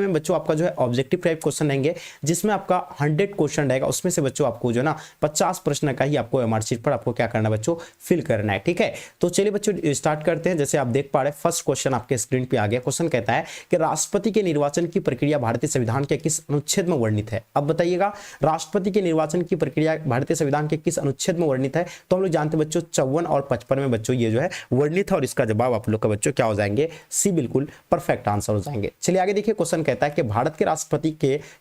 में बच्चों आपका जो है ऑब्जेक्टिव टाइप क्वेश्चन रहेंगे, जिसमें आपका 100 क्वेश्चन रहेगा, उसमें से बच्चों आपको जो ना 50 प्रश्न का ही आपको एमआर शीट पर आपको क्या करना है बच्चों, फिल करना है। ठीक है, तो चलिए बच्चों स्टार्ट करते हैं। जैसे आप देख पा रहे हैं फर्स्ट क्वेश्चन आपके स्क्रीन पे आ गया। क्वेश्चन कहता है कि राष्ट्रपति के निर्वाचन की प्रक्रिया भारतीय संविधान के किस अनुच्छेद में वर्णित है। अब बताइएगा राष्ट्रपति के निर्वाचन की प्रक्रिया भारतीय संविधान के किस अनुच्छेद में वर्णित है। तो हम लोग जानते हैं बच्चों 54 और 55 में बच्चों ये जो है वर्णित है, और इसका जवाब आप लोग का बच्चों क्या हो जाएंगे, सी बिल्कुल परफेक्ट आंसर हो जाएंगे। चलिए आगे देखिए, क्वेश्चन कहता है कि भारत के राष्ट्रपति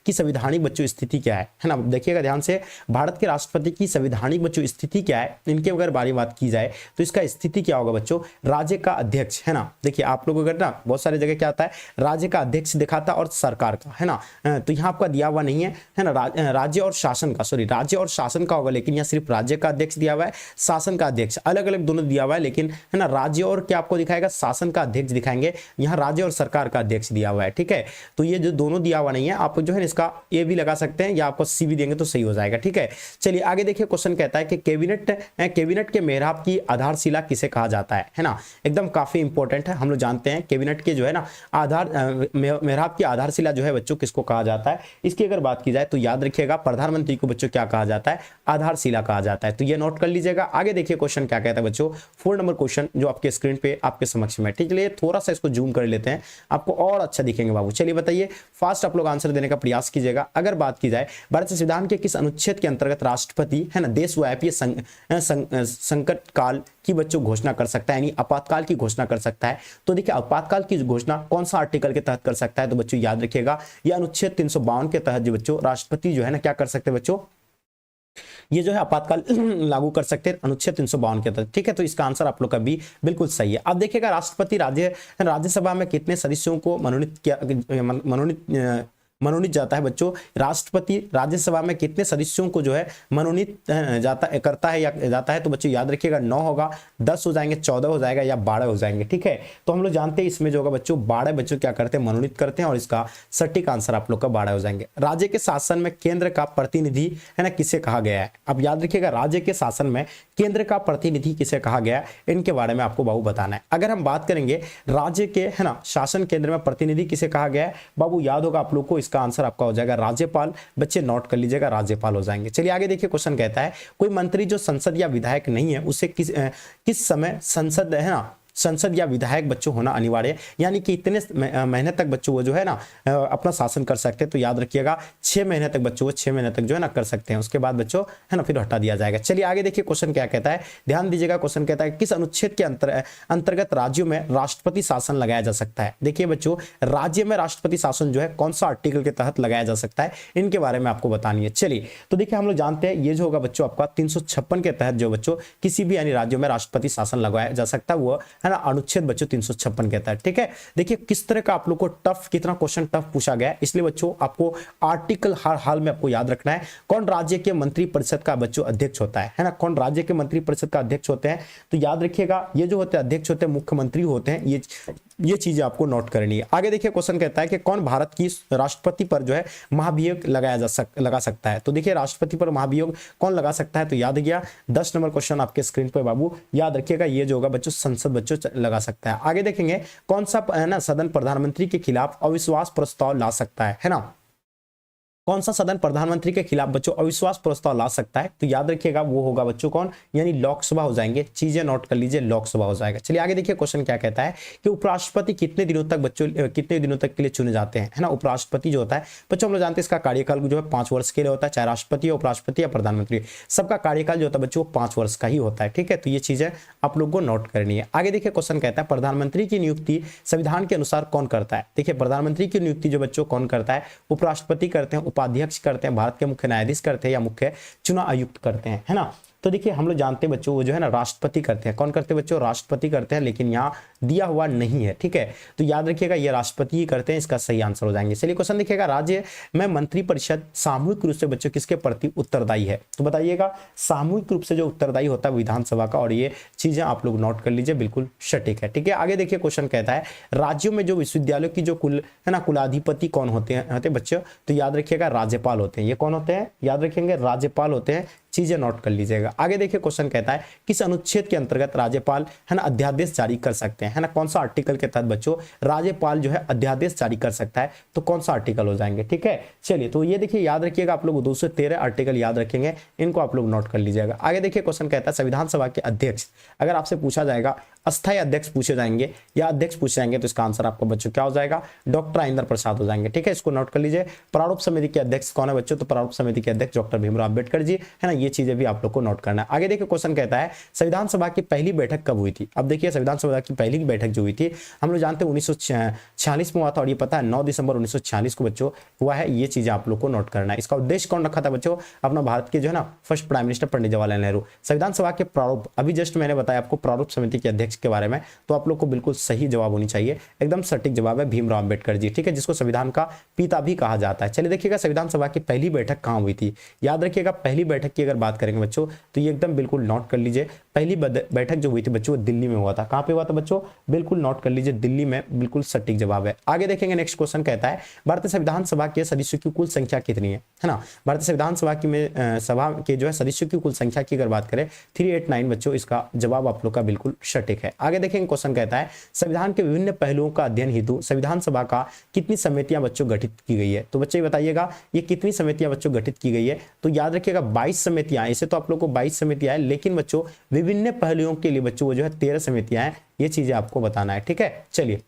की संवैधानिक बच्चों स्थिति क्या है ना। देखिएगा ध्यान से, भारत के राष्ट्रपति की संवैधानिक बच्चों स्थिति क्या है, इनके अगर बारे में बात की जाए तो इसका स्थिति क्या होगा बच्चों, राज्य का अध्यक्ष है ना। देखिए आप लोग अगर ना बहुत सारी जगह क्या आता है, राज्य का अध्यक्ष दिखाता और सरकार का है ना, तो यहाँ आपका दिया हुआ नहीं है ना, राज्य और शासन का, सॉरी राज्य और शासन का होगा, लेकिन यहाँ सिर्फ राज्य का अध्यक्ष दिया हुआ है, शासन का अध्यक्ष अलग अलग दोनों दिया हुआ है, लेकिन है ना राज्य और क्या आपको दिखाएगा, शासन का अध्यक्ष दिखाएंगे, यहाँ राज्य और सरकार का अध्यक्ष दिया हुआ है। ठीक है, तो ये जो दोनों दिया हुआ नहीं है, आप जो है इसका ए भी लगा सकते हैं या आपको सी भी देंगे तो सही हो जाएगा। ठीक है, चलिए आगे देखिए, क्वेश्चन कहता है कि कैबिनेट के मेहराब की आधारशिला किसे कहा जाता है ना। एकदम काफी इंपॉर्टेंट है, हम लोग जानते हैं कैबिनेट के जो है ना मेहराब की आधारशिला जो है बच्चों किसको कहा जाता है। इसकी अगर बात की जाए तो याद रखिएगा प्रधानमंत्री को बच्चों क्या कहा जाता है, आधारशिला कहा जाता है, तो ये नोट कर लीजिएगा। आगे देखिए क्वेश्चन क्या कहता है बच्चों, 4 नंबर क्वेश्चन जो आपके स्क्रीन पे आपके समक्ष में। ठीक है, थोड़ा सा इसको जूम कर लेते हैं, आपको और अच्छा दिखेंगे बाबू। चलिए बताइए, फास्ट आप लोग आंसर देने का प्रयास कीजिएगा। अगर बात की जाए भारतीय संविधान के किस अनुच्छेद के अंतर्गत राष्ट्रपति है ना देशव्यापी संकट काल की बच्चों घोषणा कर सकता है, यानी आपातकाल की घोषणा कर सकता है। तो देखिए आपातकाल की घोषणा कौन सा आर्टिकल के तहत कर सकता है, तो बच्चों याद रखिएगा यह अनुच्छेद 352 के तहत जो बच्चों राष्ट्रपति जो है ना क्या कर सकते हैं बच्चों, ये जो है आपातकाल लागू कर सकते हैं अनुच्छेद 352 के तहत। ठीक है, तो इसका आंसर आप लोग का भी बिल्कुल सही है। अब देखिएगा राष्ट्रपति राज्यसभा में कितने सदस्यों को मनोनीत जाता है बच्चों, राष्ट्रपति राज्यसभा में कितने सदस्यों को जो है मनोनीत करता है या जाता है, तो बच्चों याद रखिएगा 9 होगा, 10 हो जाएंगे, 14 हो जाएगा या 12 हो जाएंगे। ठीक है, तो हम लोग जानते हैं इसमें जो होगा बच्चों 12 बच्चों क्या करते हैं, मनोनीत करते हैं, और इसका सटीक आंसर आप लोग का 12 हो जाएंगे। राज्य के शासन में केंद्र का प्रतिनिधि है ना किसे कहा गया है। अब याद रखिएगा राज्य के शासन में केंद्र का प्रतिनिधि किसे कहा गया है, इनके बारे में आपको बाबू बताना है। अगर हम बात करेंगे राज्य के है ना शासन केंद्र में प्रतिनिधि किसे कहा गया है, बाबू याद होगा आप लोग को, इसका आंसर आपका हो जाएगा राज्यपाल। बच्चे नोट कर लीजिएगा, राज्यपाल हो जाएंगे। चलिए आगे देखिए, क्वेश्चन कहता है कोई मंत्री जो संसद या विधायक नहीं है उसे किस समय संसद है ना संसद या विधायक बच्चों होना अनिवार्य है, यानी कि इतने महीने तक बच्चों वो जो है ना अपना शासन कर सकते हैं। तो याद रखिएगा 6 महीने तक बच्चों वो 6 महीने तक जो है ना कर सकते हैं, उसके बाद बच्चों है ना फिर हटा दिया जाएगा। चलिए आगे देखिए, क्वेश्चन क्या कहता है, ध्यान दीजिएगा। क्वेश्चन कहता है किस अनुच्छेद के अंतर्गत राज्यों में राष्ट्रपति शासन लगाया जा सकता है। देखिए बच्चों राज्य में राष्ट्रपति शासन जो है कौन सा आर्टिकल के तहत लगाया जा सकता है, इनके बारे में आपको बतानी है। चलिए तो देखिए हम लोग जानते हैं ये जो होगा बच्चों आपका 356 के तहत जो बच्चों किसी भी यानी राज्यों में राष्ट्रपति शासन लगाया जा सकता है, वो है ना अनुच्छेद बच्चों 356 कहता है। ठीक है, देखिए किस तरह का आप लोग को टफ, कितना क्वेश्चन टफ पूछा गया है, इसलिए बच्चों आपको आर्टिकल हर हाल में आपको याद रखना है। कौन राज्य के मंत्री परिषद का बच्चों अध्यक्ष होता है ना, कौन राज्य के मंत्री परिषद का अध्यक्ष होते हैं, तो याद रखिएगा ये जो होते हैं अध्यक्ष होते हैं मुख्यमंत्री होते हैं। ये चीजें आपको नोट करनी है। आगे देखिए, क्वेश्चन कहता है कि कौन भारत की राष्ट्रपति पर जो है महाभियोग लगा सकता है। तो देखिए राष्ट्रपति पर महाभियोग कौन लगा सकता है, तो याद गया 10 नंबर क्वेश्चन आपके स्क्रीन पर बाबू याद रखिएगा, ये जो होगा बच्चों संसद बच्चों लगा सकता है। आगे देखेंगे कौन सा है ना सदन प्रधानमंत्री के खिलाफ अविश्वास प्रस्ताव ला सकता है ना, कौन सा सदन प्रधानमंत्री के खिलाफ बच्चों अविश्वास प्रस्ताव ला सकता है, तो याद रखिएगा वो होगा बच्चों कौन, यानी लोकसभा हो जाएंगे। चीजें नोट कर लीजिए, लोकसभा हो जाएगा। चलिए आगे देखिए, क्वेश्चन क्या कहता है कि उपराष्ट्रपति कितने दिनों तक के लिए चुने जाते हैं, है ना। उपराष्ट्रपति जो होता है बच्चों हम लोग जानते हैं इसका कार्यकाल जो है 5 वर्ष के लिए होता है, चाहे राष्ट्रपति उपराष्ट्रपति या प्रधानमंत्री, सबका कार्यकाल जो होता है बच्चों 5 वर्ष का ही होता है। ठीक है, तो ये चीजें आप लोग को नोट करनी है। आगे देखिए, क्वेश्चन कहता है प्रधानमंत्री की नियुक्ति संविधान के अनुसार कौन करता है। देखिए प्रधानमंत्री की नियुक्ति जो बच्चों कौन करता है, उपराष्ट्रपति करते हैं, उपाध्यक्ष करते हैं, भारत के मुख्य न्यायाधीश करते हैं या मुख्य चुनाव आयुक्त करते हैं, है ना। तो देखिए हम लोग जानते हैं बच्चों वो जो है ना राष्ट्रपति करते हैं। कौन करते हैं बच्चों, राष्ट्रपति करते हैं, लेकिन यहाँ दिया हुआ नहीं है। ठीक है, तो याद रखिएगा ये राष्ट्रपति ही करते हैं, इसका सही आंसर हो जाएंगे। चलिए क्वेश्चन देखिएगा, राज्य में मंत्रिपरिषद सामूहिक रूप से बच्चों किसके प्रति उत्तरदायी है, तो बताइएगा सामूहिक रूप से जो उत्तरदायी होता है विधानसभा का, और ये चीजें आप लोग नोट कर लीजिए, बिल्कुल सटीक है। ठीक है, आगे देखिए क्वेश्चन कहता है राज्यों में जो विश्वविद्यालयों की जो कुलाधिपति कौन होते हैं बच्चों, तो याद रखिएगा राज्यपाल होते हैं। ये कौन होते हैं, याद रखेंगे राज्यपाल होते हैं। चीजें नोट कर लीजिएगा। लीजिएगा। आगे देखिए क्वेश्चन कहता है किस अनुच्छेद के अंतर्गत राज्यपाल है ना अध्यादेश जारी कर सकते हैं, है ना, कौन सा आर्टिकल के तहत बच्चों राज्यपाल जो है अध्यादेश जारी कर सकता है, तो कौन सा आर्टिकल हो जाएंगे। ठीक है, चलिए तो ये देखिए याद रखिएगा आप लोग 213 आर्टिकल याद रखेंगे, इनको आप लोग नोट कर लीजिएगा। आगे देखिए क्वेश्चन कहता है संविधान सभा के अध्यक्ष, अगर आपसे पूछा जाएगा अस्थायी अध्यक्ष पूछे जाएंगे या अध्यक्ष पूछे जाएंगे तो इसका आंसर आपको बच्चों क्या हो जाएगा, डॉक्टर राजेंद्र प्रसाद हो जाएंगे। ठीक है, इसको नोट कर लीजिए। प्रारूप समिति के अध्यक्ष कौन है बच्चों, तो प्रारूप समिति के अध्यक्ष डॉक्टर भीमराव अंबेडकर जी, है ना, ये चीजें भी आप लोग को नोट करना है। आगे देखिए क्वेश्चन कहता है संविधान सभा की पहली बैठक कब हुई थी। अब देखिए संविधान सभा की पहली बैठक जो हुई थी हम लोग जानते हैं 1946 में हुआ था, और ये पता है 9 दिसंबर 1946 को बच्चों हुआ है। ये चीजें आप लोग को नोट करना है। इसका उद्देश्य कौन रखा था बच्चों, अपना भारत के जो है ना first prime minister Pandit Jawaharlal Nehru. संविधान सभा के प्रारूप, अभी जस्ट मैंने बताया आपको प्रारूप समिति के अध्यक्ष के बारे में, तो आप लोग को बिल्कुल सही जवाब होनी चाहिए, एकदम सटीक जवाब है भीमराव अंबेडकर जी। ठीक है, जिसको संविधान का पिता भी कहा जाता है। चलिए देखिएगा संविधान सभा की पहली बैठक कहां हुई थी, याद रखिएगा पहली बैठक की अगर बात करेंगे बच्चों तो ये एकदम बिल्कुल नोट कर लीजिए। पहली बैठक जो हुई थी बच्चों वो दिल्ली में हुआ था। कहां पे हुआ था बच्चों, बिल्कुल नोट कर लीजिए, दिल्ली में, बिल्कुल सटीक जवाब है। आगे देखेंगे नेक्स्ट क्वेश्चन कहता है भारतीय संविधान सभा के सदस्यों की कुल संख्या कितनी है ना। भारतीय संविधान सभा की में सभा के जो है सदस्यों की कुल संख्या की अगर बात करें 389 बच्चों, इसका जवाब आप लोग का बिल्कुल सटीक है। आगे देखेंगे क्वेश्चन कहता है संविधान के विभिन्न पहलुओं का अध्ययन हेतु संविधान सभा का कितनी समितियां बच्चों गठित की गई है। तो बच्चे बताइएगा ये कितनी समितियां बच्चों गठित की गई है, तो याद रखिएगा 22 समितियां। ऐसे तो आप लोग को 22 समितियां हैं, लेकिन बच्चों विभिन्न पहलुओं के लिए बच्चों वो जो है 13 समितियां हैं। ये चीजें आपको बताना है। ठीक है, चलिए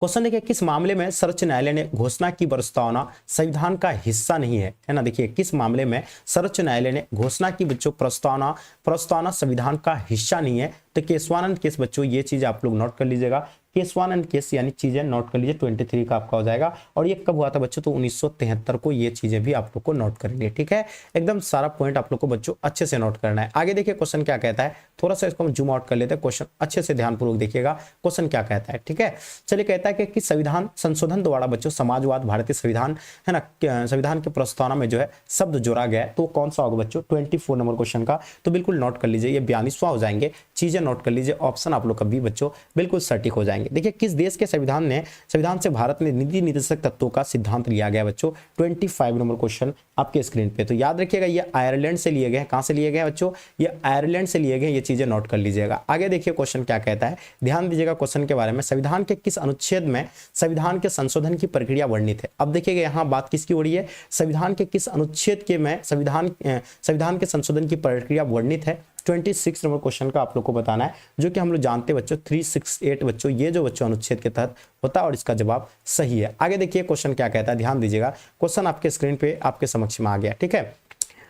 क्वेश्चन देखिए किस मामले में सर्वोच्च न्यायालय ने घोषणा की प्रस्तावना संविधान का हिस्सा नहीं है ना। देखिए किस मामले में सर्वोच्च न्यायालय ने घोषणा की बच्चों प्रस्तावना संविधान का हिस्सा नहीं है, तो केशवानंद केस बच्चों, ये चीज आप लोग नोट कर लीजिएगा। केशवानंद केस यानी चीजें नोट कर लीजिए, 23 का आपका हो जाएगा। और ये कब हुआ था बच्चों, तो 1973 को। ये चीजें भी आप लोग को नोट करेंगे। ठीक है, एकदम सारा पॉइंट आप लोग को बच्चों अच्छे से नोट करना है। आगे देखिए क्वेश्चन क्या कहता है, थोड़ा सा इसको हम जूम आउट कर लेते हैं, क्वेश्चन अच्छे से ध्यानपूर्वक देखिएगा क्वेश्चन क्या कहता है। ठीक है, चलिए कहता है कि संविधान संशोधन द्वारा बच्चों समाजवाद भारतीय संविधान है ना, संविधान की प्रस्तावना में जो है शब्द जोड़ा गया है, तो कौन सा होगा बच्चों, 24 नंबर क्वेश्चन का। तो बिल्कुल नोट कर लीजिए, ये 42वां हो जाएंगे। चीजें नोट कर लीजिए, ऑप्शन आप लोग का भी बच्चों बिल्कुल सटीक हो जाएंगे। देखिए किस देश के संविधान से भारत में नीति निर्देशक तत्वों का सिद्धांत लिया गया बच्चों, 25 नंबर क्वेश्चन आपके स्क्रीन पे। तो याद रखिएगा ये आयरलैंड से लिए गए। कहां से लिए गए बच्चों, ये आयरलैंड से लिए गए। ये चीजें नोट कर लीजिएगा। आगे देखिए क्वेश्चन क्या कहता है, ध्यान दीजिएगा क्वेश्चन के बारे में। संविधान के किस अनुच्छेद में संविधान के संशोधन की प्रक्रिया वर्णित है। अब देखिएगा यहाँ बात किसकी हो रही है, संविधान के किस अनुच्छेद के में संविधान के संशोधन की प्रक्रिया वर्णित है। 26 नंबर क्वेश्चन का आप लोग को बताना है, जो कि हम लोग जानते हैं बच्चों 368 बच्चों, ये जो बच्चों अनुच्छेद के तहत होता है, और इसका जवाब सही है। आगे देखिए क्वेश्चन क्या कहता है, ध्यान दीजिएगा। क्वेश्चन आपके स्क्रीन पे आपके समक्ष में आ गया। ठीक है,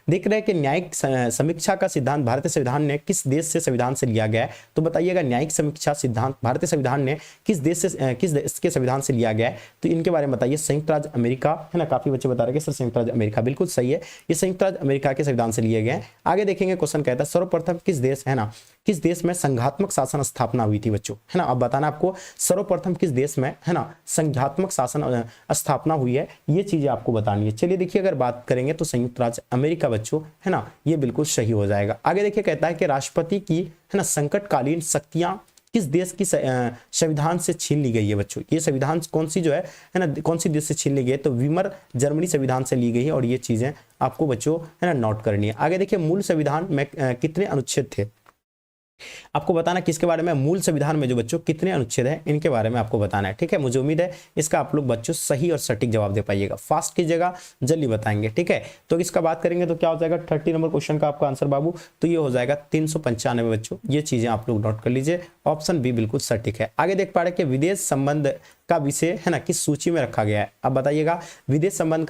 देख रहे हैं कि न्यायिक समीक्षा का सिद्धांत भारतीय संविधान ने किस देश से संविधान से लिया गया है। तो बताइएगा न्यायिक समीक्षा सिद्धांत भारतीय संविधान ने किस देश के संविधान से लिया गया है। तो इनके बारे में बताइए। संयुक्त राज्य अमेरिका, है ना, काफी बच्चे बता रहे हैं सर संयुक्त राज्य अमेरिका, बिल्कुल सही है, ये संयुक्त राज्य अमेरिका के संविधान से लिए गए हैं। आगे देखेंगे क्वेश्चन कहता है सर्वप्रथम किस देश, है ना, किस देश में संघात्मक शासन स्थापना हुई थी बच्चों, है ना। अब बताना आपको सर्वप्रथम किस देश में, है ना, संघात्मक शासन स्थापना हुई है, ये चीजें आपको बतानी है। चलिए देखिए अगर बात करेंगे तो संयुक्त राज्य अमेरिका बच्चों, है ना, ये बिल्कुल सही हो जाएगा। आगे देखिए कहता है कि राष्ट्रपति की, है ना, संकटकालीन शक्तियां किस देश की संविधान से छीन ली गई है बच्चों। ये संविधान कौन सी जो है ना, कौन सी देश से छीन ली गई है, तो वीमर जर्मनी संविधान से ली गई है। और ये चीजें आपको बच्चों, है ना, नोट करनी है। आगे देखिए मूल संविधान में कितने अनुच्छेद थे, आपको बताना किसके बारे में, मूल संविधान में जो बच्चों कितने अनुच्छेद हैं, इनके बारे में आपको बताना है। ठीक है, मुझे उम्मीद है इसका आप लोग बच्चों सही और सटीक जवाब दे पाइएगा। फास्ट कीजिएगा, जल्दी बताएंगे। ठीक है, तो इसका बात करेंगे तो क्या हो जाएगा, 30 नंबर क्वेश्चन का आपका आंसर बाबू, तो ये हो जाएगा 395 बच्चों। ये चीजें आप लोग नोट कर लीजिए, ऑप्शन बी बिल्कुल सटीक है। आगे देख पा रहे कि विदेश संबंध का विषय, है ना, किस सूची में रखा गया है। अब बताइएगा विदेश संबंध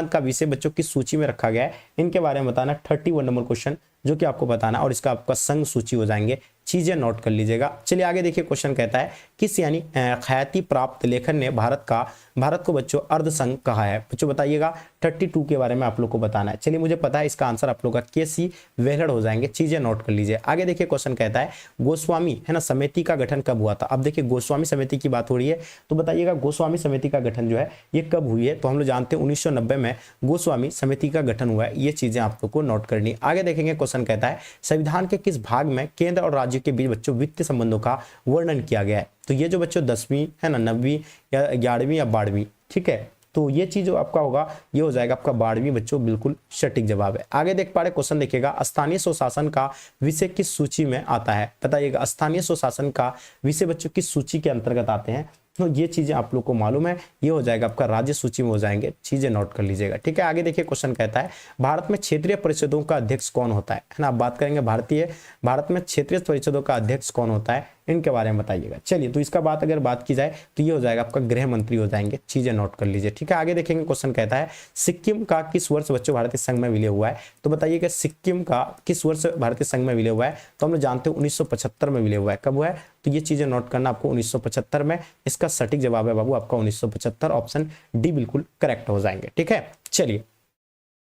का विषय बच्चों किस सूची में रखा गया है, इनके बारे में बताना। 31 नंबर क्वेश्चन जो कि आपको बताना, और इसका आपका संघ सूची हो जाएंगे। चीजें नोट कर लीजिएगा। चलिए आगे देखिए क्वेश्चन कहता है किस यानी ख्याति प्राप्त लेखन ने भारत को बच्चों अर्धसंघ कहा है। बच्चों बताइएगा 32 के बारे में आप लोग को बताना है। चलिए मुझे पता है इसका आंसर आप लोग का केसी वेहड़ हो जाएंगे। चीजें नोट कर लीजिए। आगे देखिए क्वेश्चन कहता है गोस्वामी, है ना, समिति का गठन कब हुआ था। अब देखिए गोस्वामी समिति की बात हो रही है, तो बताइएगा गोस्वामी समिति का गठन जो है ये कब हुई है। तो हम लोग जानते हैं 1990 में गोस्वामी समिति का गठन हुआ है। ये चीजें आप लोग को नोट करनी। आगे देखेंगे क्वेश्चन कहता है संविधान के किस भाग में केंद्र और राज्य के बीच बच्चों वित्तीय संबंधों का वर्णन किया गया है। तो ये जो बच्चों 10वीं, है ना, 9वीं या 11वीं या 12वीं, ठीक है, तो ये चीज जो आपका होगा ये हो जाएगा आपका 12वीं बच्चों, बिल्कुल सटीक जवाब है। आगे देख पा रहे क्वेश्चन देखिएगा, स्थानीय स्वशासन का विषय किस सूची में आता है, बताइएगा स्थानीय स्वशासन का विषय बच्चों किस सूची के अंतर्गत आते हैं। तो ये चीजें आप लोग को मालूम है, ये हो जाएगा आपका राज्य सूची में हो जाएंगे, चीजें नोट कर लीजिएगा, ठीक है। आगे देखिए क्वेश्चन कहता है भारत में क्षेत्रीय परिषदों का अध्यक्ष कौन होता है ना, आप बात करेंगे भारत में क्षेत्रीय परिषदों का अध्यक्ष कौन होता है, इनके बारे में बताइएगा। चलिए तो इसका अगर बात की जाए तो ये हो जाएगा आपका गृह मंत्री हो जाएंगे, चीजें नोट कर लीजिए, ठीक है। आगे देखेंगे क्वेश्चन कहता है सिक्किम का किस वर्ष बच्चों भारतीय संघ में विलय हुआ है, तो बताइएगा सिक्किम का किस वर्ष भारतीय संघ में विलय हुआ है। तो हम लोग जानते हैं 1975 में विलय हुआ है, कब हुआ है, तो ये चीजें नोट करना आपको 1975 में, इसका सटीक जवाब है बाबू आपका 1975, ऑप्शन डी बिल्कुल करेक्ट हो जाएंगे, ठीक है। चलिए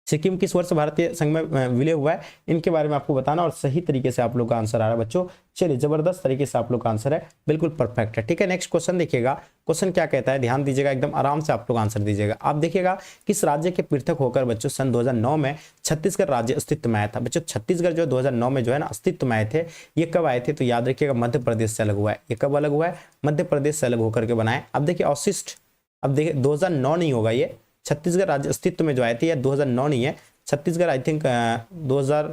सिक्किम किस वर्ष भारतीय संघ में विलय हुआ है, इनके बारे में आपको बताना और सही तरीके से आप लोग का आंसर आ रहा है बच्चों। चलिए जबरदस्त तरीके से आप लोग का आंसर है, बिल्कुल परफेक्ट है, ठीक है। नेक्स्ट क्वेश्चन देखिएगा, क्वेश्चन क्या कहता है, ध्यान दीजिएगा, एकदम आराम से आप लोग आंसर दीजिएगा। आप देखिएगा किस राज्य के पृथक होकर बच्चों सन 2009 में छत्तीसगढ़ राज्य अस्तित्व में आया था। बच्चों छत्तीसगढ़ जो 2009 में जो है ना अस्तित्व में आए थे, ये कब आए थे, तो याद रखिएगा मध्य प्रदेश से अलग हुआ है। ये कब अलग हुआ है, मध्य प्रदेश से अलग होकर के बनाए। अब देखिए अवशिष्ट, अब देखिए 2009 नहीं होगा, ये छत्तीसगढ़ राज्य अस्तित्व में जो आए थे, ये 2009 नहीं है, छत्तीसगढ़ आई थिंक 2000,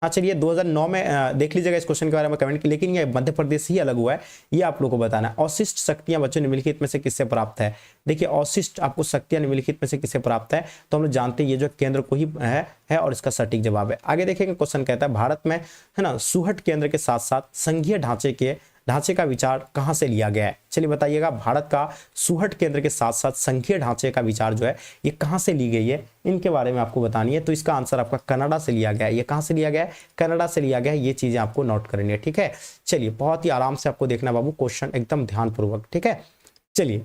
हाँ चलिए 2009 में देख लीजिएगा इस क्वेश्चन के बारे में कमेंट की, लेकिन ये मध्य प्रदेश ही अलग हुआ है, ये आप लोगों को बताना है। अवशिष्ट शक्तियां बच्चों निम्नलिखित में से किससे प्राप्त है, देखिए अवशिष्ट आपको शक्तियां निम्नलिखित में से किससे प्राप्त है, तो हम लोग जानते हैं ये जो केंद्र को ही है और इसका सटीक जवाब है। आगे देखेंगे क्वेश्चन कहता है भारत में है ना सुहट केंद्र के साथ साथ संघीय ढांचे का विचार कहां से लिया गया है। चलिए बताइएगा भारत का सुहट केंद्र के साथ साथ संघीय ढांचे का विचार जो है ये कहां से ली गई है, इनके बारे में आपको बतानी है। तो इसका आंसर आपका कनाडा से लिया गया है। ये कहां से लिया गया है, कनाडा से लिया गया है, ये चीजें आपको नोट करनी है, ठीक है। चलिए बहुत ही आराम से आपको देखना बाबू क्वेश्चन एकदम ध्यानपूर्वक, ठीक है। चलिए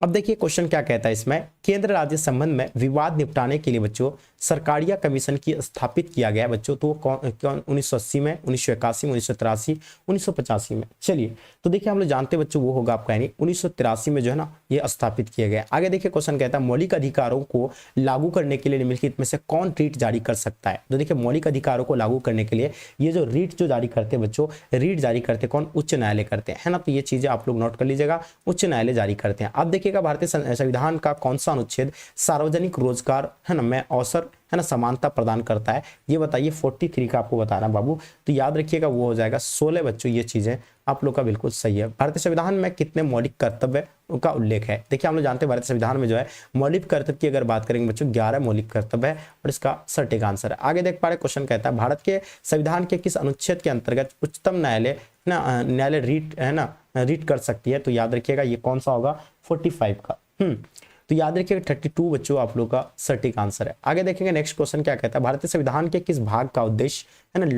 अब देखिए क्वेश्चन क्या कहता है इसमें, केंद्र राज्य संबंध में विवाद निपटाने के लिए बच्चों सरकारिया कमीशन की स्थापित किया गया बच्चों, तो कौन 1980 में, 1981 में, 1983, 1985 में। चलिए तो देखिए हम लोग जानते हैं बच्चों वो होगा आपका यानी 1983 में जो है ना ये स्थापित किया गया। आगे देखिए क्वेश्चन कहता है मौलिक अधिकारों को लागू करने के लिए निम्नलिखित में से कौन रीट जारी कर सकता है। तो देखिए मौलिक अधिकारों को लागू करने के लिए ये जो रीट जो जारी करते हैं बच्चों, रीट जारी करते कौन, उच्च न्यायालय करते हैं, है ना। तो ये चीजें आप लोग नोट कर लीजिएगा, उच्च न्यायालय जारी करते हैं। अब देखिएगा भारतीय संविधान का कौन सा अनुच्छेद सार्वजनिक रोजगार है ना में अवसर है ना समानता प्रदान करता है, ये बताइए 43 का आपको बताना बाबू। तो याद रखिएगा वो हो जाएगा 16 बच्चों, ये चीजें आप लोग का बिल्कुल सही है। भारतीय संविधान में कितने मौलिक कर्तव्य का उल्लेख है, देखिए हम लोग जानते हैं भारतीय संविधान में जो है मौलिक कर्तव्य की अगर बात करेंगे बच्चों 11 मौलिक कर्तव्य है और इसका सटीक आंसर है। आगे देख पा रहे क्वेश्चन कहता है भारत के संविधान के किस अनुच्छेद के अंतर्गत उच्चतम न्यायालय रीट है ना रीट कर सकती है। तो याद रखिएगा ये कौन सा होगा, 45 का। तो याद रखिएगा 32 बच्चों आप लोग का सटीक आंसर है। आगे देखेंगे नेक्स्ट क्वेश्चन क्या कहता है, भारतीय संविधान के किस भाग का उद्देश्य है ना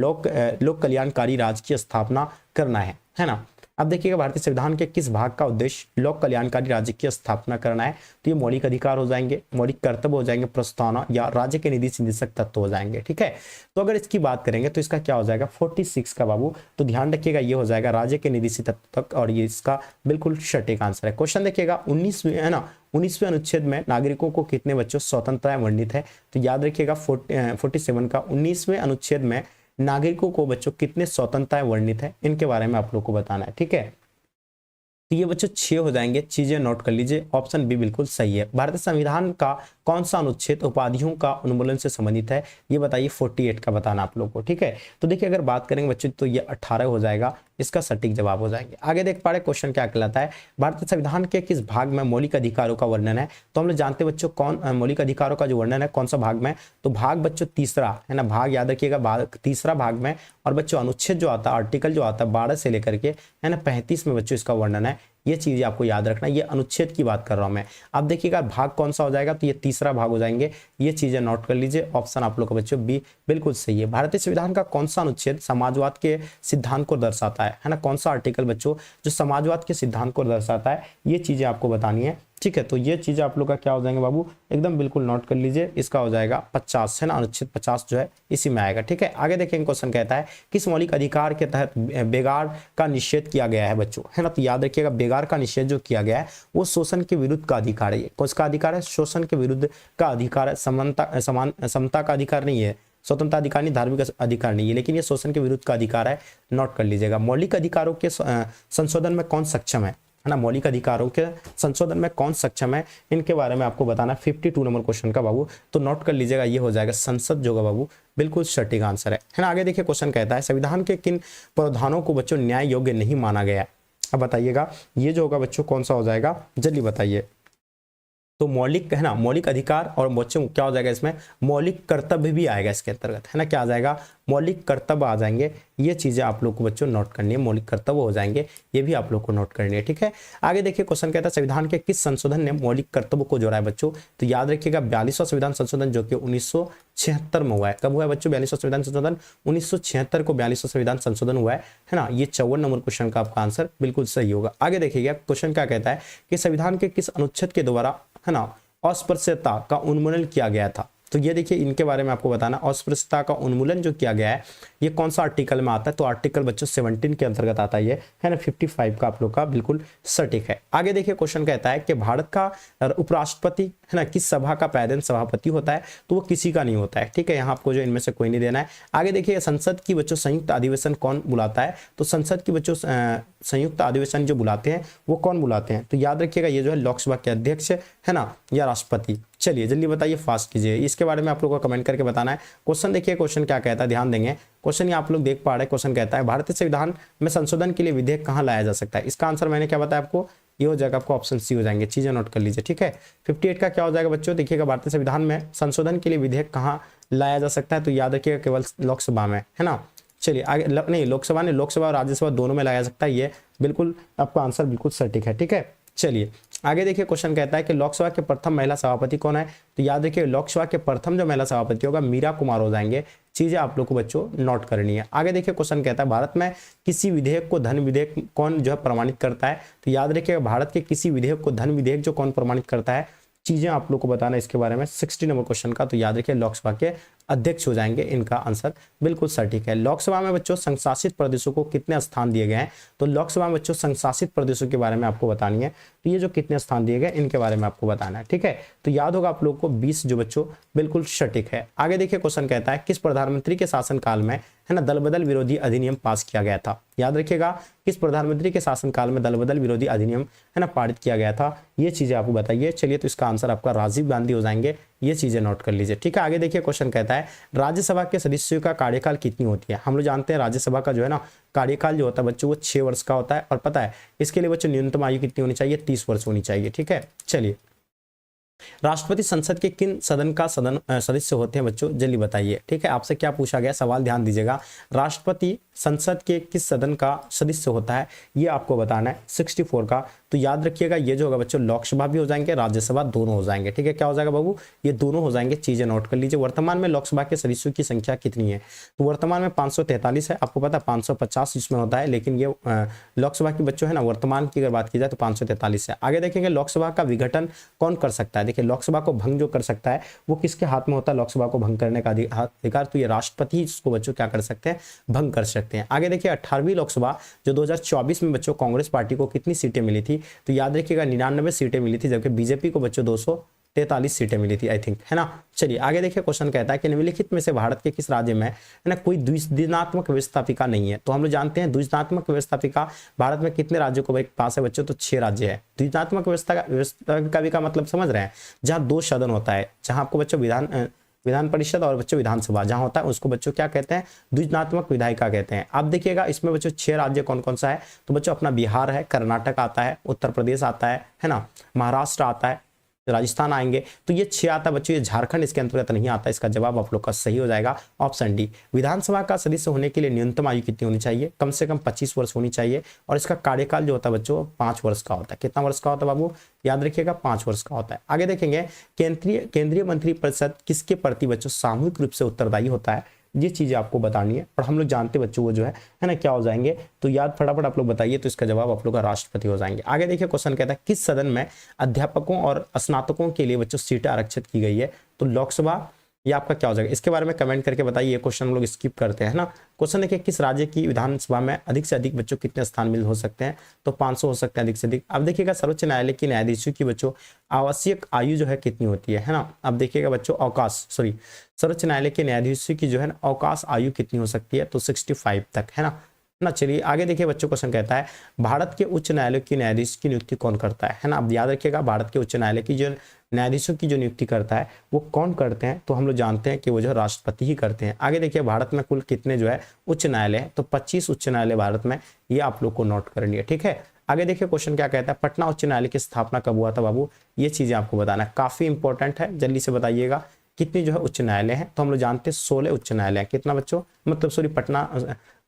लोक कल्याणकारी राज्य की स्थापना करना है ना। अब देखिएगा भारतीय संविधान के किस भाग का उद्देश्य लोक कल्याणकारी राज्य की स्थापना करना है। तो ये मौलिक अधिकार हो जाएंगे, मौलिक कर्तव्य हो जाएंगे, प्रस्तावना या राज्य के निधि निदेशक तत्व हो जाएंगे, ठीक है। तो अगर इसकी बात करेंगे तो इसका क्या हो जाएगा 46 का बाबू। तो ध्यान रखिएगा ये हो जाएगा राज्य के निधि तत्व तक और ये इसका बिल्कुल सटीक आंसर है। क्वेश्चन देखिएगा 19वें है ना 19वें अनुच्छेद में नागरिकों को कितने बच्चों स्वतंत्रताएं वर्णित है। तो याद रखिएगा 47 का 19वें अनुच्छेद में नागरिकों को बच्चों कितने स्वतंत्रताएं वर्णित है, इनके बारे में आप लोग को बताना है, ठीक है। तो ये बच्चों 6 हो जाएंगे, चीजें नोट कर लीजिए, ऑप्शन बी बिल्कुल सही है। भारतीय संविधान का कौन सा अनुच्छेद उपाधियों का उन्मूलन से संबंधित है, ये बताइए 48 का बताना आप लोग को, ठीक है। तो देखिए अगर बात करेंगे बच्चों तो ये 18 हो जाएगा, इसका सटीक जवाब हो जाएंगे। आगे देख पा रहे क्वेश्चन क्या कहलाता है, भारतीय संविधान के किस भाग में मौलिक अधिकारों का वर्णन है। तो हम लोग जानते हैं बच्चों कौन मौलिक अधिकारों का जो वर्णन है कौन सा भाग में, तो भाग बच्चों तीसरा है ना, भाग याद रखिएगा तीसरा भाग में। और बच्चों अनुच्छेद जो आता है आर्टिकल जो आता है 12 से लेकर के है ना 35 में बच्चों इसका वर्णन है। ये चीजें आपको याद रखना, ये अनुच्छेद की बात कर रहा हूं मैं। अब देखिएगा भाग कौन सा हो जाएगा, तो ये तीसरा भाग हो जाएंगे, ये चीजें नोट कर लीजिए, ऑप्शन आप लोग का बच्चों बी बिल्कुल सही है। भारतीय संविधान का कौन सा अनुच्छेद समाजवाद के सिद्धांत को दर्शाता है ना, कौन सा आर्टिकल बच्चों जो समाजवाद के सिद्धांत को दर्शाता है, ये चीजें आपको बतानी है, ठीक है। तो ये चीजें आप लोग का क्या हो जाएंगे बाबू, एकदम बिल्कुल नोट कर लीजिए, इसका हो जाएगा 50 है ना, अनुच्छेद 50 जो है इसी में आएगा, ठीक है। आगे देखेंगे क्वेश्चन कहता है किस मौलिक अधिकार के तहत बेगार का निषेध किया गया है बच्चों, है ना। तो याद रखिएगा बेगार का निषेध जो किया गया है वो शोषण के विरुद्ध का अधिकार है। कौन सा अधिकार है, शोषण के विरुद्ध का अधिकार है, समता का अधिकार नहीं है, स्वतंत्रता अधिकार नहीं, धार्मिक अधिकार नहीं है, लेकिन ये शोषण के विरुद्ध का अधिकार है, नोट कर लीजिएगा। मौलिक अधिकारों के संशोधन में कौन सक्षम है, है ना, मौलिक अधिकारों के संशोधन में कौन सक्षम है, इनके बारे में आपको बताना है। 52 नंबर क्वेश्चन का बाबू, तो नोट कर लीजिएगा, ये हो जाएगा संसद जो होगा बाबू, बिल्कुल सटीक आंसर है ना। आगे देखिए क्वेश्चन कहता है संविधान के किन प्रावधानों को बच्चों न्याय योग्य नहीं माना गया। अब बताइएगा ये जो होगा बच्चों कौन सा हो जाएगा, जल्दी बताइए। तो मौलिक है ना, मौलिक अधिकार और बच्चों क्या हो जाएगा इसमें, मौलिक कर्तव्य भी आएगा इसके अंतर्गत, है ना, क्या आ जाएगा, मौलिक कर्तव्य आ जाएंगे। ये चीजें आप लोग को बच्चों नोट करनी है, मौलिक कर्तव्य हो जाएंगे, ये भी आप लोग को नोट करनी है, ठीक है। आगे देखिए क्वेश्चन कहता है संविधान के किस संशोधन ने मौलिक कर्तव्य को जोड़ा है बच्चों, तो याद रखिएगा 42वां संविधान संशोधन जो कि 1976 में हुआ है। कब हुआ है बच्चों 42वां संविधान संशोधन, 1976 को 42वां संविधान संशोधन हुआ है ना। ये 54 नंबर क्वेश्चन का आपका आंसर बिल्कुल सही होगा। आगे देखिएगा क्वेश्चन क्या कहता है कि संविधान के किस अनुच्छेद के द्वारा है ना अस्पृश्यता का उन्मूलन किया गया था। तो ये देखिए इनके बारे में आपको बताना, अस्पृश्यता का उन्मूलन जो किया गया है ये कौन सा आर्टिकल में आता है, तो आर्टिकल बच्चों 17 के अंतर्गत आता है, ये है ना 55 का आप लोग का बिल्कुल सटीक है। आगे देखिए क्वेश्चन कहता है कि भारत का उपराष्ट्रपति है ना किस सभा का पैदल सभापति होता है, तो वो किसी का नहीं होता है, ठीक है, यहाँ आपको जो इनमें से कोई नहीं देना है। आगे देखिए संसद की बच्चों संयुक्त अधिवेशन कौन बुलाता है, तो संसद की बच्चों संयुक्त अधिवेशन जो बुलाते हैं वो कौन बुलाते हैं, तो याद रखिएगा ये जो है लोकसभा के अध्यक्ष है ना या राष्ट्रपति। चलिए जल्दी बताइए, फास्ट कीजिए, इसके बारे में आप लोगों को कमेंट करके बताना है। क्वेश्चन देखिए क्वेश्चन क्या कहता है, ध्यान देंगे क्वेश्चन ये आप लोग देख पा रहे हैं। क्वेश्चन कहता है भारतीय संविधान में संशोधन के लिए विधेयक कहाँ लाया जा सकता है। इसका आंसर मैंने क्या बताया आपको, ये हो जाएगा आपको ऑप्शन सी हो जाएंगे, चीजें नोट कर लीजिए, ठीक है। 58 का क्या हो जाएगा बच्चों, देखिएगा भारतीय संविधान में संशोधन के लिए विधेयक कहाँ लाया जा सकता है, तो याद रखिएगा केवल लोकसभा में, है ना। चलिए आगे नहीं, लोकसभा ने, लोकसभा और राज्यसभा दोनों में लाया जा सकता है, ये बिल्कुल आपका आंसर बिल्कुल सटीक है, ठीक है। चलिए आगे देखिए क्वेश्चन कहता है कि लोकसभा के प्रथम महिला सभापति कौन है, तो याद रखिए लोकसभा के प्रथम जो महिला सभापति होगा मीरा कुमार हो जाएंगे। चीजें आप लोग को बच्चों नोट करनी है। आगे देखिए क्वेश्चन कहता है भारत में किसी विधेयक को धन विधेयक कौन जो है प्रमाणित करता है, तो याद रखिएगा भारत के किसी विधेयक को धन विधेयक जो कौन प्रमाणित करता है, चीजें आप लोग को बताना इसके बारे में। 60 नंबर क्वेश्चन का, तो याद रखिए लोकसभा के अध्यक्ष हो जाएंगे, इनका आंसर बिल्कुल सटीक है। लोकसभा में बच्चों संशासित प्रदेशों को कितने स्थान दिए गए हैं, तो लोकसभा में बच्चों संशासित प्रदेशों के बारे में आपको बतानी है, तो ये जो कितने स्थान दिए गए इनके बारे में आपको बताना है, ठीक है। तो याद होगा आप लोग को 20 जो बच्चों बिल्कुल सटीक है। आगे देखिए क्वेश्चन कहता है किस प्रधानमंत्री के शासनकाल में है ना दल बदल विरोधी अधिनियम पास किया गया था। याद रखिएगा किस प्रधानमंत्री के शासनकाल में दल बदल विरोधी अधिनियम है ना पारित किया गया था, ये चीजें आपको बताइए। चलिए तो इसका आंसर आपका राजीव गांधी हो जाएंगे, ये चीजें नोट कर लीजिए, ठीक है। आगे देखिए क्वेश्चन कहता है राज्यसभा के सदस्यों का कार्यकाल कितनी होती है। हम लोग जानते हैं राज्यसभा का जो है ना कार्यकाल जो होता है बच्चों वो 6 वर्ष का होता है, और पता है इसके लिए बच्चों न्यूनतम आयु कितनी होनी चाहिए, 30 वर्ष होनी चाहिए, ठीक है। चलिए राष्ट्रपति संसद के किन सदन का सदस्य होते हैं बच्चों, जल्दी बताइए, ठीक है। आपसे क्या पूछा गया सवाल, ध्यान दीजिएगा, राष्ट्रपति संसद के किस सदन का सदस्य होता है ये आपको बताना है। 64 का, तो याद रखिएगा ये जो होगा बच्चों लोकसभा भी हो जाएंगे राज्यसभा दोनों हो जाएंगे, ठीक है। क्या हो जाएगा बाबू, ये दोनों हो जाएंगे, चीजें नोट कर लीजिए। वर्तमान में लोकसभा के सदस्यों की संख्या कितनी है, तो वर्तमान में 543 है। आपको पता है 550 इसमें होता है, लेकिन ये लोकसभा की बच्चों है ना वर्तमान की अगर बात की जाए तो 543 है। आगे देखेंगे लोकसभा का विघटन कौन कर सकता है। देखिए लोकसभा को भंग जो कर सकता है वो किसके हाथ में होता है, लोकसभा को भंग करने का अधिकार, तो ये राष्ट्रपति इसको बच्चों क्या कर सकते हैं, भंग कर सकते हैं। आगे देखिए 18वीं लोकसभा जो 2024 में बच्चों कांग्रेस पार्टी को कितनी सीटें मिली थी, तो याद रखिएगा 99 सीटें मिली थी, जबकि बीजेपी को बच्चों 243 सीटें मिली थी आई थिंक, है ना। चलिए आगे देखिए क्वेश्चन कहता है कि निम्नलिखित में से भारत के किस राज्य में है ना कोई द्विनात्मक व्यवस्थापिका नहीं है। तो हम लोग जानते हैं द्विनात्मक व्यवस्थापिका भारत में कितने राज्यों को पास है बच्चों, तो 6 राज्य है। द्विनात्मक व्यवस्थापिका का मतलब समझ रहे हैं, जहाँ 2 सदन होता है, जहाँ आपको बच्चों विधान परिषद और बच्चों विधानसभा जहां होता है उसको बच्चों क्या कहते हैं, द्विनात्मक विधायिका कहते हैं। अब देखिएगा इसमें बच्चों 6 राज्य कौन कौन सा है, तो बच्चों अपना बिहार है, कर्नाटक आता है, उत्तर प्रदेश आता है ना, महाराष्ट्र आता है, राजस्थान आएंगे, तो ये 6 आता है बच्चों। ये झारखंड इसके अंतर्गत नहीं आता, इसका जवाब आप लोग का सही हो जाएगा ऑप्शन डी। विधानसभा का सदस्य होने के लिए न्यूनतम आयु कितनी होनी चाहिए, कम से कम 25 वर्ष होनी चाहिए, और इसका कार्यकाल जो होता है बच्चों 5 वर्ष का होता है। कितना वर्ष का होता है बाबू, याद रखिएगा 5 वर्ष का होता है। आगे देखेंगे केंद्रीय मंत्रिपरिषद किसके प्रति बच्चों सामूहिक रूप से उत्तरदायी होता है, ये चीजें आपको बतानी है। और हम लोग जानते बच्चों वो जो है ना क्या हो जाएंगे, तो याद फटाफट आप लोग बताइए, तो इसका जवाब आप लोग का राष्ट्रपति हो जाएंगे। आगे देखिए क्वेश्चन कहता है किस सदन में अध्यापकों और स्नातकों के लिए बच्चों सीटें आरक्षित की गई है, तो लोकसभा, ये आपका क्या हो जाएगा, इसके बारे में कमेंट करके बताइए। ये क्वेश्चन हम लोग स्किप करते हैं ना। क्वेश्चन देखिए किस राज्य की विधानसभा में अधिक से अधिक बच्चों कितने स्थान मिल हो सकते हैं, तो 500 हो सकते हैं अधिक से अधिक। अब देखिएगा सर्वोच्च न्यायालय की न्यायाधीशों की बच्चों आवश्यक आयु जो है कितनी होती है ना। अब देखिएगा बच्चों सर्वोच्च न्यायालय के न्यायाधीशों की जो है ना अवकाश आयु कितनी हो सकती है, तो 65 तक, है ना। ना। चलिए आगे देखिए बच्चों, क्वेश्चन कहता है भारत के उच्च न्यायालय की न्यायाधीश की नियुक्ति कौन करता है ना। अब याद रखिएगा, भारत के उच्च न्यायालय की जो न्यायाधीशों की जो नियुक्ति करता है वो कौन करते हैं, तो हम लोग जानते हैं कि वो जो राष्ट्रपति ही करते हैं। आगे देखिए भारत में कुल कितने जो है उच्च न्यायालय है, तो 25 उच्च न्यायालय भारत में, ये आप लोग को नोट करनी है, ठीक है। आगे देखिए क्वेश्चन क्या कहता है, पटना उच्च न्यायालय की स्थापना कब हुआ था बाबू, ये चीजें आपको बताना है, काफी इंपॉर्टेंट है, जल्दी से बताइएगा। कितनी जो है उच्च न्यायालय है, तो हम लोग जानते हैं 16 उच्च न्यायालय है। कितना बच्चों, मतलब सॉरी पटना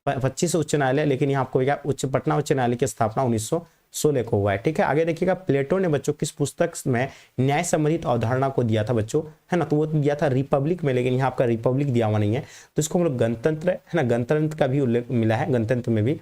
25 उच्च न्यायालय, लेकिन यहाँ आपको क्या पटना उच्च न्यायालय की स्थापना 1916 को हुआ है, ठीक है। आगे देखिएगा प्लेटो ने बच्चों किस पुस्तक में न्याय संबंधित अवधारणा को दिया था बच्चों, है ना, तो वो दिया था रिपब्लिक में, लेकिन यहाँ आपका रिपब्लिक दिया हुआ नहीं है, तो इसको हम लोग गणतंत्र, है ना, गणतंत्र का भी उल्लेख मिला है, गणतंत्र में भी।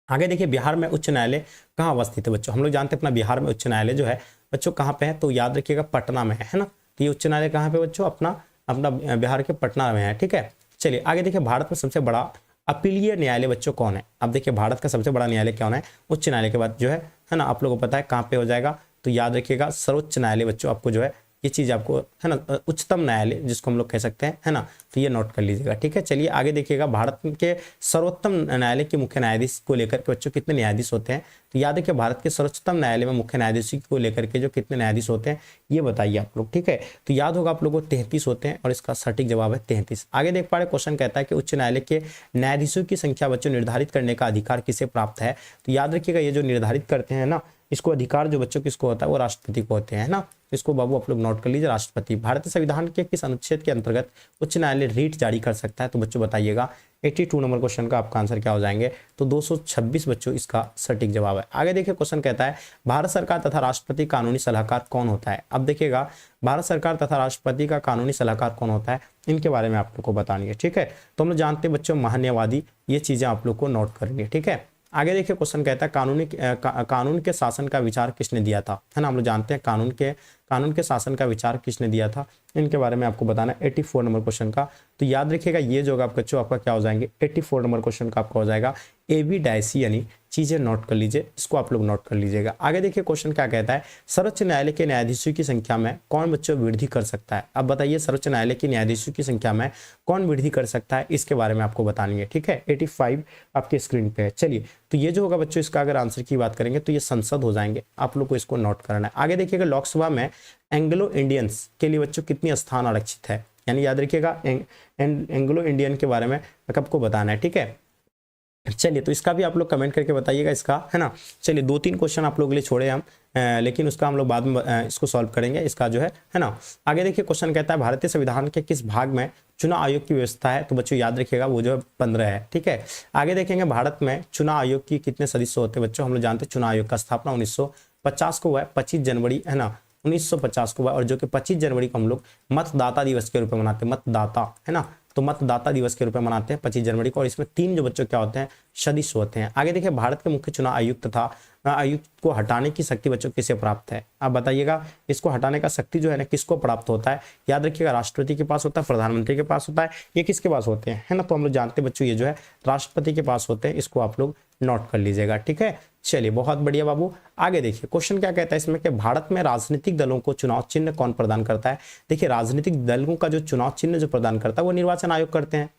आगे देखिए बिहार में उच्च न्यायालय कहाँ अवस्थित है बच्चों, हम लोग जानते हैं अपना बिहार में उच्च न्यायालय जो है बच्चों कहाँ पे है, तो याद रखिएगा पटना में है ना। तो ये उच्च न्यायालय कहाँ पे बच्चों, अपना बिहार के पटना में है, ठीक है। चलिए आगे देखिए भारत में सबसे बड़ा अपीलीय न्यायालय बच्चों कौन है। अब देखिए भारत का सबसे बड़ा न्यायालय कौन है, उच्च न्यायालय के बाद जो है ना, आप लोगों को पता है कहाँ पे हो जाएगा, तो याद रखिएगा सर्वोच्च न्यायालय बच्चों, आपको जो है ये चीज आपको, है ना, उच्चतम न्यायालय जिसको हम लोग कह सकते हैं, है ना, तो ये नोट कर लीजिएगा, ठीक है। चलिए आगे देखिएगा भारत के सर्वोत्तम न्यायालय के मुख्य न्यायाधीश को लेकर के बच्चों कितने न्यायाधीश होते हैं, तो याद रखिए भारत के सर्वोच्चतम न्यायालय में मुख्य न्यायाधीश को लेकर के जो कितने न्यायाधीश होते हैं ये बताइए आप लोग, ठीक है। तो याद होगा आप लोगों को 33 होते हैं, और इसका सटीक जवाब है 33। आगे देख पा रहे क्वेश्चन कहता है कि उच्च न्यायालय के न्यायाधीशों की संख्या बच्चों निर्धारित करने का अधिकार किसे प्राप्त है, तो याद रखिएगा ये जो निर्धारित करते हैं ना, इसको अधिकार जो बच्चों किसको होता है, वो राष्ट्रपति को होते हैं ना। इसको बाबू आप लोग नोट कर लीजिए, राष्ट्रपति। भारतीय संविधान के किस अनुच्छेद के अंतर्गत उच्च न्यायालय रीट जारी कर सकता है, तो बच्चों बताइएगा। 82 नंबर क्वेश्चन का आपका आंसर क्या हो जाएंगे, तो 226 बच्चों इसका सटीक जवाब है। आगे देखिए क्वेश्चन कहता है भारत सरकार तथा राष्ट्रपति कानूनी सलाहकार कौन होता है। अब देखिएगा भारत सरकार तथा राष्ट्रपति का कानूनी सलाहकार कौन होता है, इनके बारे में आप लोग को बतानी है, ठीक है। तो हम लोग जानते हैं बच्चों महान्यायवादी, ये चीजें आप लोग को नोट करनी है, ठीक है। आगे देखिए क्वेश्चन कहता है कानून के शासन का विचार किसने दिया था, है ना, हम लोग जानते हैं कानून के शासन का विचार किसने दिया था, इनके बारे में आपको बताना है 84 नंबर क्वेश्चन का। तो याद रखिएगा ये जो आपका बच्चों आपका क्या हो जाएंगे, 84 नंबर क्वेश्चन का आपका हो जाएगा AB डायसी, यानी चीजें नोट कर लीजिए, इसको आप लोग नोट कर लीजिएगा। आगे देखिए क्वेश्चन क्या कहता है सर्वोच्च न्यायालय के न्यायाधीशों की संख्या में कौन बच्चों वृद्धि कर सकता है। अब बताइए सर्वोच्च न्यायालय के न्यायाधीशों की संख्या में कौन वृद्धि कर सकता है, इसके बारे में आपको बतानी है, ठीक है। 85 आपके स्क्रीन पे है। चलिए तो ये जो होगा बच्चों इसका अगर आंसर की बात करेंगे तो ये संसद हो जाएंगे, आप लोग को इसको नोट करना है। आगे देखिएगा लोकसभा में एंग्लो इंडियंस के लिए बच्चों कितनी स्थान आरक्षित है, यानी याद रखिएगा एंग्लो इंडियन के बारे में आपको बताना है, ठीक है। चलिए तो इसका भी आप लोग कमेंट करके बताइएगा इसका, है ना। चलिए 2-3 क्वेश्चन आप लोग के लिए छोड़े हम, लेकिन उसका हम लोग बाद में इसको सॉल्व करेंगे, इसका जो है ना। आगे देखिए क्वेश्चन कहता है भारतीय संविधान के किस भाग में चुनाव आयोग की व्यवस्था है, तो बच्चों याद रखिएगा वो जो है 15 है, ठीक है। आगे देखेंगे भारत में चुनाव आयोग की कितने सदस्य होते हैं बच्चों, हम लोग जानते हैं चुनाव आयोग का स्थापना 1950 को हुआ है, 25 जनवरी, है ना, 1950 को हुआ, और जो कि 25 जनवरी को हम लोग मतदाता दिवस के रूप में मनाते हैं, मतदाता, है ना, तो मतदाता दिवस के रूप में मनाते हैं 25 जनवरी को, और इसमें 3 जो बच्चों क्या होते हैं सदस्य होते हैं। आगे देखिए भारत के मुख्य चुनाव आयुक्त तथा आयुक्त को हटाने की शक्ति बच्चों किसे प्राप्त है, आप बताइएगा। इसको हटाने का शक्ति जो है ना किसको प्राप्त होता है, याद रखिएगा राष्ट्रपति के पास होता है, प्रधानमंत्री के पास होता है, ये किसके पास होते हैं, है ना, तो हम लोग जानते हैं बच्चों ये जो है राष्ट्रपति के पास होते हैं, इसको आप लोग नोट कर लीजिएगा, ठीक है। चलिए बहुत बढ़िया बाबू। आगे देखिए क्वेश्चन क्या कहता है इसमें कि भारत में राजनीतिक दलों को चुनाव चिन्ह कौन प्रदान करता है। देखिए राजनीतिक दलों का जो चुनाव चिन्ह जो प्रदान करता है वो निर्वाचन आयोग करते हैं,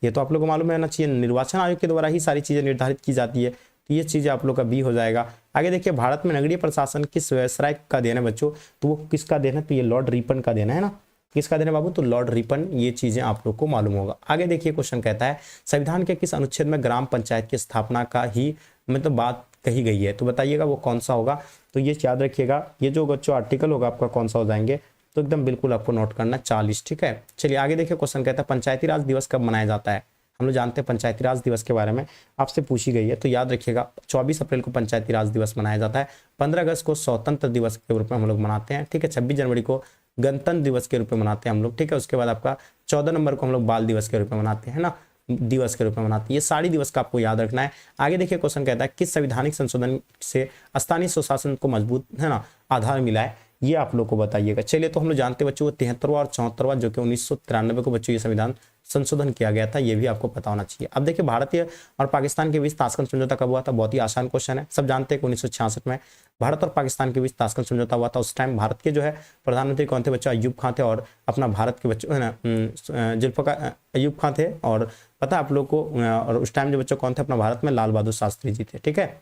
ये तो आप लोगों को मालूम रहना चाहिए, निर्वाचन आयोग के द्वारा ही सारी चीजें निर्धारित की जाती है, तो ये चीजें आप लोग का बी हो जाएगा। आगे देखिए भारत में नगरीय प्रशासन किस व्यवसाय का देन है बच्चों, तो वो किसका देन है, तो ये लॉर्ड रिपन का देन है ना, किसका देन है बाबू, तो लॉर्ड रिपन, ये चीजें आप लोग को मालूम होगा। आगे देखिए क्वेश्चन कहता है संविधान के किस अनुच्छेद में ग्राम पंचायत की स्थापना का ही मतलब बात कही गई है, तो बताइएगा वो कौन सा होगा। तो ये याद रखिएगा ये जो बच्चों आर्टिकल होगा आपका कौन सा हो जाएंगे, तो एकदम बिल्कुल आपको नोट करना 40, ठीक है। चलिए आगे देखिए क्वेश्चन कहता है पंचायती राज दिवस कब मनाया जाता है, हम लोग जानते हैं पंचायती राज दिवस के बारे में आपसे पूछी गई है, तो याद रखिएगा 24 अप्रैल को पंचायती राज दिवस मनाया जाता है, 15 अगस्त को स्वतंत्र दिवस के रूप में हम लोग मनाते हैं, ठीक है, 26 जनवरी को गणतंत्र दिवस के रूप में मनाते हैं हम लोग, ठीक है। उसके बाद आपका 14 नंबर को हम लोग बाल दिवस के रूप में मनाते हैं ना, दिवस के रूप में मनाते हैं, ये सारी दिवस का आपको याद रखना है। आगे देखिए क्वेश्चन कहता है किस संवैधानिक संशोधन से स्थानीय स्वशासन को मजबूत, है ना, आधार मिला है, ये आप लोग को बताइएगा। चलिए, तो हम लोग जानते हैं बच्चों 73वां और 74वां जो कि 1993 को बच्चों ये संविधान संशोधन किया गया था, ये भी आपको पता होना चाहिए। अब देखिए, भारतीय और पाकिस्तान के बीच ताशकंद समझौता कब हुआ था? बहुत ही आसान क्वेश्चन है, सब जानते हैं कि 1966 में भारत और पाकिस्तान के बीच ताशकंद समझौता हुआ था। उस टाइम भारत के जो है प्रधानमंत्री कौन थे बच्चों? अयूब खान थे। और अपना भारत के बच्चों है ना जुल्फ़िकार अयूब खान थे। और पता है आप लोग को, और उस टाइम जो बच्चों कौन थे अपना भारत में? लाल बहादुर शास्त्री जी थे। ठीक है,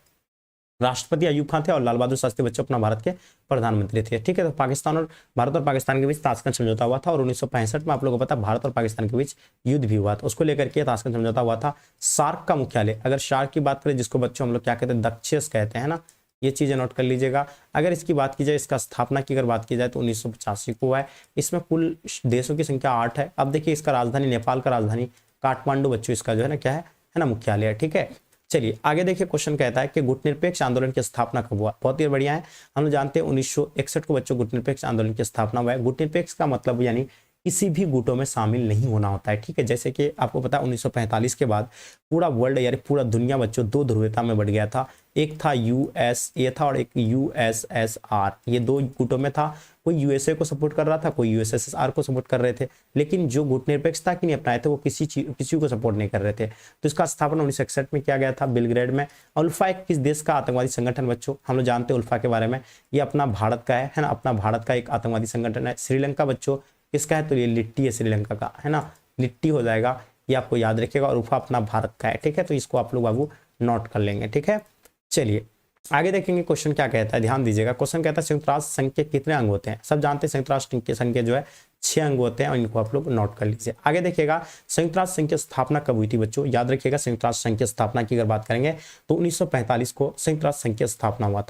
राष्ट्रपति अयूब खान थे और लाल बहादुर शास्त्री बच्चों अपना भारत के प्रधानमंत्री थे। ठीक है, तो पाकिस्तान और भारत और पाकिस्तान के बीच ताशकंद समझौता हुआ था। और 1965 में आप लोगों को पता, भारत और पाकिस्तान के बीच युद्ध भी हुआ था, उसको लेकर के ताशकंद समझौता हुआ था। सार्क का मुख्यालय, अगर सार्क की बात करें, जिसको बच्चों हम लोग क्या कहते हैं? दक्षिण कहते हैं ना, ये चीजें नोट कर लीजिएगा। अगर इसकी बात की जाए, इसका स्थापना की अगर बात की जाए तो 1985 को हुआ है। इसमें कुल देशों की संख्या 8 है। अब देखिए, इसका राजधानी, नेपाल का राजधानी काठमांडू बच्चों इसका जो है ना क्या है ना मुख्यालय है। ठीक है, चलिए आगे देखिए, क्वेश्चन कहता है कि गुटनिरपेक्ष आंदोलन की स्थापना कब हुआ? बहुत ही बढ़िया है, हम लोग जानते हैं 1961 को बच्चों गुटनिरपेक्ष आंदोलन की स्थापना हुआ है। गुटनिरपेक्ष का मतलब यानी किसी भी गुटों में शामिल नहीं होना होता है। ठीक है, जैसे कि आपको पता है 1945 के बाद पूरा वर्ल्ड यानी पूरा दुनिया बच्चों दो ध्रुवीयता में बढ़ गया था। एक था यूएसए था और एक यूएसएसआर, ये दो गुटों में था। कोई यूएसए को सपोर्ट कर रहा था, कोई यूएसएसआर को सपोर्ट कर रहे थे, लेकिन जो गुटनिरपेक्षता की नहीं अपनाए थे वो किसी को सपोर्ट नहीं कर रहे थे। तो इसका स्थापना 1961 में किया गया था बेलग्रेड में। उल्फा एक किस देश का आतंकवादी संगठन बच्चों? हम लोग जानते हैं उल्फा के बारे में, ये अपना भारत का है ना, अपना भारत का एक आतंकवादी संगठन है। श्रीलंका बच्चों किसका है? तो ये लिट्टी है, श्रीलंका का है ना, लिट्टी हो जाएगा, ये आपको याद रखिएगा। और उल्फा अपना भारत का है। ठीक है, तो इसको आप लोग बाबू नोट कर लेंगे। ठीक है, चलिए आगे देखेंगे क्वेश्चन क्या कहता है, ध्यान दीजिएगा। क्वेश्चन कहता है संयुक्त राष्ट्र संघ के कितने अंग होते हैं? सब जानते हैं संयुक्त राष्ट्र संघ के जो है 6 अंग होते हैं और इनको आप लोग नोट कर लीजिए। आगे देखिएगा, संयुक्त राष्ट्र संघ की स्थापना कब हुई थी बच्चों? याद रखिएगा, संयुक्त राष्ट्र संघ की स्थापना की अगर बात करेंगे तो 1945 को संयुक्त राष्ट्र संघ की स्थापना हुआ